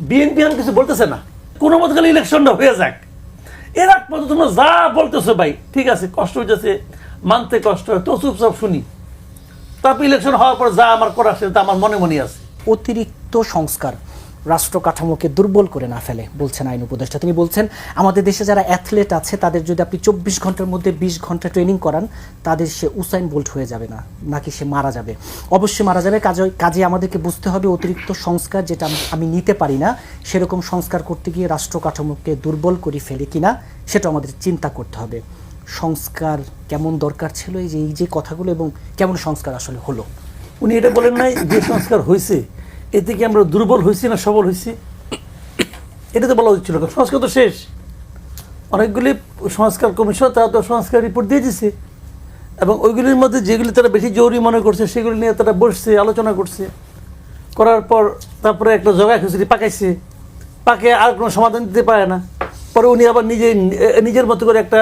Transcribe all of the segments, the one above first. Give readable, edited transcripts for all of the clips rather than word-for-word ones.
BNP এখন কিছু বলতেছে না, কোনো মতো গেলে ইলেকশনটা হয়ে যাক। এর আগ পর্যন্ত তোমরা যা বলতেছো ভাই ঠিক আছে, কষ্ট হইতেছে, মানতে কষ্ট হয়, তো চুপচাপ শুনি। তারপর ইলেকশন হওয়ার পর যা আমার করা সেটা আমার মনে মনে আছে। অতিরিক্ত সংস্কার রাষ্ট্র কাঠামোকে দুর্বল করে না ফেলে বলছেন আইন উপদেষ্টা। তিনি বলছেন আমাদের দেশে যারা অ্যাথলেট আছে তাদের যদি আপনি 24 ঘন্টার মধ্যে 20 ঘন্টা ট্রেনিং করান, তাদের সে উসাইন বোল্ট হয়ে যাবে না, নাকি সে মারা যাবে। অবশ্যই মারা যাবে। কাজে আমাদেরকে বুঝতে হবে অতিরিক্ত সংস্কার যেটা আমি নিতে পারি না, সেরকম সংস্কার করতে গিয়ে রাষ্ট্র কাঠামোকে দুর্বল করে ফেলে কিনা সেটা আমাদের চিন্তা করতে হবে। সংস্কার কেমন দরকার ছিল, এই যে কথাগুলো, এবং কেমন সংস্কার আসলে হলো। উনি এটা বলেন নাই যে সংস্কার হয়েছে এতে কি আমরা দুর্বল হয়েছি না সবল হয়েছি, এটা তো বলা উচিত ছিল। সংস্কার তো শেষ, অনেকগুলি সংস্কার কমিশন তারা তো সংস্কার রিপোর্ট দিয়ে দিছে, এবং ওইগুলির মধ্যে যেগুলি তারা বেশি জরুরি মনে করছে সেগুলি নিয়ে তারা বসছে, আলোচনা করছে। করার পর তারপরে একটা জগা খিচুড়ি পাকাইছে, পাকে আর কোনো সমাধান দিতে পারে না। পরে উনি আবার নিজের মতো করে একটা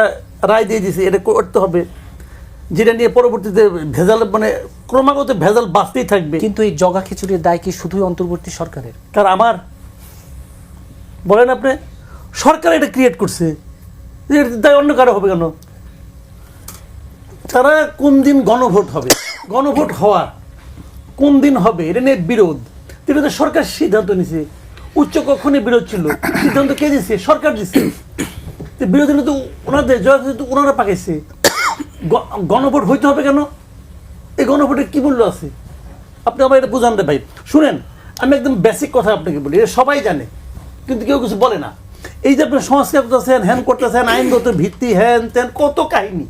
রায় দিয়ে দিয়েছে এটা করতে হবে, যেটা নিয়ে পরবর্তীতে ভেজাল, মানে ক্রমাগত ভেজাল বাঁচতেই থাকবে। কিন্তু এই জগা খিচুড়ির দায় কি শুধুই অন্তর্বর্তী সরকারের? কারণ আমার বলেন আপনি, সরকার এটা ক্রিয়েট করছে, তাই অন্য কারো হবে কেন? তারা কোন দিন গণভোট হবে, গণভোট হওয়ার কোন দিন হবে এটা নিয়ে বিরোধ, এটা তো সরকার সিদ্ধান্ত নিছে। উচ্চ কক্ষণে বিরোধ ছিল, সিদ্ধান্ত কে দিচ্ছে? সরকার দিচ্ছে। বিরোধী তো ওনাদের ওনারা পাকাইছে। গণভোট হইতে হবে কেন? এই গণভোটের কি মূল্য আছে? আপনি আমার এটা বুঝান দে ভাই। শুনেন, আমি একদম বেসিক কথা আপনাকে বলি, এটা সবাই জানে কিন্তু কেউ কিছু বলে না। এই যে আপনি সংস্কার করতেছেন, হ্যান করতেছেন, আইনগত ভিত্তি, হ্যান ত্যান, কত কাহিনী।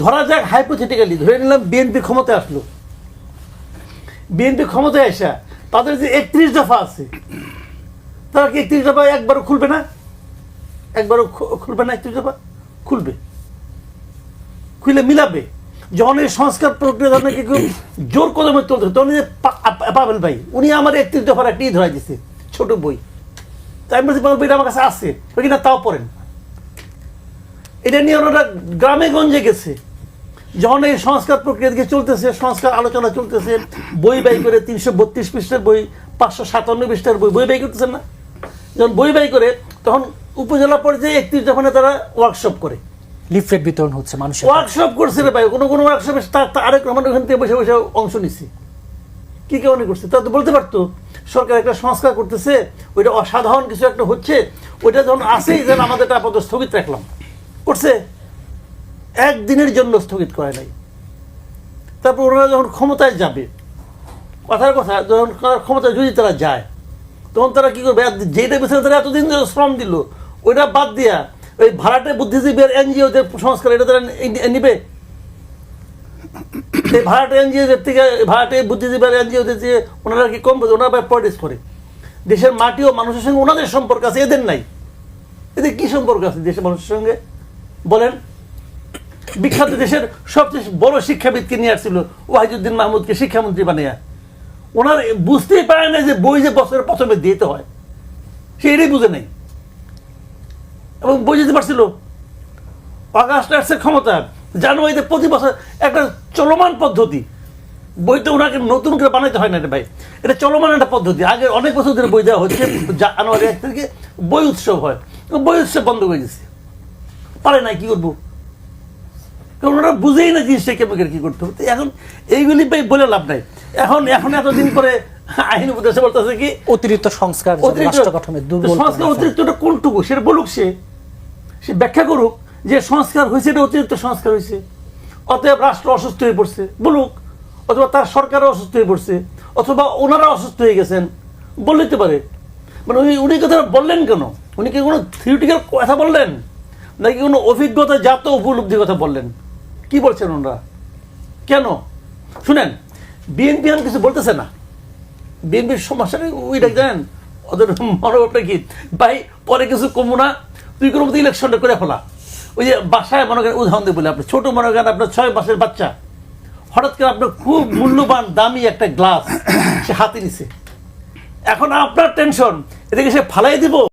ধরা যাক হাইপোথেটিক্যালি ধরে নিলাম বিএনপি ক্ষমতায় আসলো, বিএনপি ক্ষমতায় আসা তাদের যে 31 দফা আছে, তারা কি 31 দফা একবারও খুলবে না? একবারও খুলবে না? 31 দফা খুলবে, খুলে মিলাবে। যখন এই সংস্কার প্রক্রিয়া যখন কেউ জোর কদমে চলছে তখন পাবেল ভাই উনি আমার 31 দফার একটি ধরাই দিচ্ছে ছোট বই, তাই আমি বলছি পাবেল বইটা আমার কাছে আছে, ওই কিনা তাও পড়েন। এটা নিয়ে ওনারা গ্রামে গঞ্জে গেছে, যখন এই সংস্কার প্রক্রিয়া দিকে চলতেছে, সংস্কার আলোচনা চলতেছে, বই বাই করে 332 পৃষ্ঠার বই, 557 পৃষ্ঠার বই বাই করতেছেন না? যখন বই বাই করে তখন উপজেলা পর্যায়ে 31 দফানে তারা ওয়ার্কশপ করে, লিফলেট বিতরণ হচ্ছে, মানুষের ওয়ার্কশপ করছে রে ভাই। কোনো ওয়ার্কশপে আরেক রহমান ওখান থেকে বসে বসে অংশ নিচ্ছে, কি কেমন করছে? তা তো বলতে পারতো সরকার একটা সংস্কার করতেছে, ওইটা অসাধারণ কিছু একটা হচ্ছে, ওইটা যখন আসেই যেন আমাদের আপাতত স্থগিত রাখলাম। করছে একদিনের জন্য স্থগিত করে নাই। তারপর ওনারা যখন ক্ষমতায় যাবে, কথার কথা, যখন ক্ষমতায় যদি তারা যায় তখন তারা কি করবে? যেটা পেছনে তারা এতদিন শ্রম দিল ওইটা বাদ দিয়া ওই ভাড়াটে বুদ্ধিজীবী আর এনজিওদের সংস্কার এটা তারা নিবে? এই ভাড়াটে এনজিওদের থেকে, ভাড়াটে বুদ্ধিজীবী আর এনজিওদের যে ওনারা কি কম বোঝে? ওনারা পলিটিক্স করে। দেশের মাটি ও মানুষের সঙ্গে ওনাদের সম্পর্ক আছে, এদের নাই। এদের কি সম্পর্ক আছে দেশের মানুষের সঙ্গে বলেন? বিখ্যাত দেশের সবচেয়ে বড় শিক্ষাবিদকে নিয়ে আসছিল ওয়াহিদুদ্দিন মাহমুদকে শিক্ষামন্ত্রী বানিয়ে, ওনার বুঝতেই পারে না যে বই যে বছরের প্রথমে দিতে হয়, সে এটাই বুঝে নেই। এবং বই দিতে পারছিল অগাস্ট আসছে ক্ষমতা, জানুয়ারিতে প্রতি বছর একটা চলমান পদ্ধতি। বই তো ওনাকে নতুন করে বানাইতে হয় না রে ভাই, এটা চলমান একটা পদ্ধতি। আগে অনেক বছর ধরে বই দেওয়া হচ্ছে, জানুয়ারি 1 তারিখে বই উৎসব হয়, বই উৎসব বন্ধ করে দিচ্ছে। পারে না, কি করবো? কারণ ওরা বুঝেই না জিনিসটা কেমন কি করতে হবে। এখন এইগুলি ভাই বলে লাভ নাই। এখন এতদিন পরে আইন উপদেশে বলতেছে কি অতিরিক্ত সংস্কার, সংস্কার অতিরিক্তটা কোনটুকু সেটা বলুক, সে ব্যাখ্যা করুক যে সংস্কার হয়েছে, এটা অতিরিক্ত সংস্কার হয়েছে, অতএব রাষ্ট্র অসুস্থ হয়ে পড়ছে বলুক, অথবা তার সরকারও অসুস্থ হয়ে পড়ছে, অথবা ওনারা অসুস্থ হয়ে গেছেন বলতে পারে। মানে উনি কথা বললেন কেন? উনি কি কোনো থিওরিটিক্যাল কথা বললেন নাকি কোনো অভিজ্ঞতা জাত উপলব্ধির কথা বললেন? কি বলছেন ওনারা? কেন? শুনেন, বিএনপি এখন কিছু বলতেছে না। বিএনপির সমস্যা ওইটা জানেন, ওদের মনোভাবটা কি ভাই, পরে কিছু কমু না, তুই কোনো মতো ইলেকশনটা করে ফেলা। ওই যে বাসায় মনে করেন, উদাহরণ দিয়ে বলে, আপনি ছোট মনে করেন আপনার 6 মাসের বাচ্চা হঠাৎ করে আপনার খুব মূল্যবান দামি একটা গ্লাস সে হাতে নিছে, এখন আপনার টেনশন, এটাকে সে ফালাই দিব